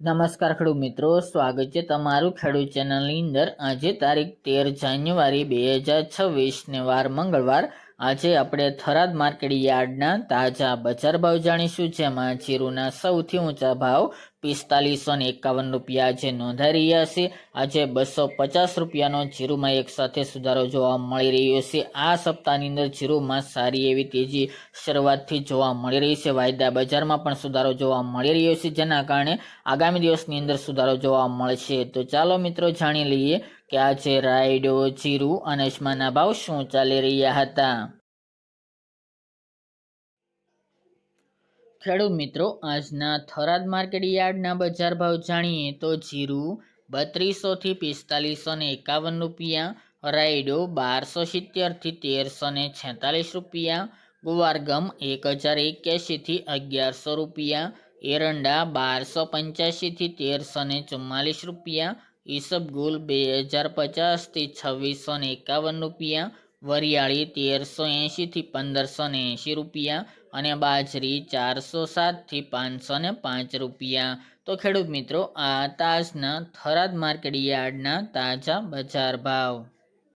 નમસ્કાર ખેડૂત મિત્રો, સ્વાગત છે તમારું ખેડૂત ચેનલની અંદર। આજે તારીખ 13 જાન્યુઆરી 2026 ને વાર મંગળવાર। આજે આપણે થરાદ માર્કેટ યાર્ડના તાજા બજાર ભાવ જાણીશું, જેમાં જીરુના સૌથી ઊંચા ભાવ 4551 રૂપિયા આજે નોંધાઈ રહ્યા છે। આજે 250 રૂપિયાનો જીરુમાં એક સાથે સુધારો જોવા મળી રહ્યો છે। આ સપ્તાહની અંદર જીરુમાં સારી એવી તેજી શરૂઆતથી જોવા મળી રહી છે। વાયદા બજારમાં પણ સુધારો જોવા મળી રહ્યો છે, જેના કારણે આગામી દિવસની અંદર સુધારો જોવા મળશે। તો ચાલો મિત્રો જાણી લઈએ કે આજે રાયડો, જીરું અને અજમાના ભાવ શું ચાલી રહ્યા હતા। ખેડૂત મિત્રો, આજના થરાદ માર્કેટ યાર્ડના બજાર ભાવ જાણીએ તો જીરું 3200 થી 4551 રૂપિયા, રાયડો 1270 થી 1346 રૂપિયા, ગુવારગમ 1081 થી 1100 રૂપિયા, એરંડા 1285 થી 1344 રૂપિયા, ઈસબગુલ 2050 થી 2651 રૂપિયા, વરિયાળી 1380 થી 1580 રૂપિયા અને બાજરી 407 થી 505 રૂપિયા। તો ખેડૂત મિત્રો, આ તાજના થરાદ માર્કેટ યાર્ડના તાજા બજાર ભાવ।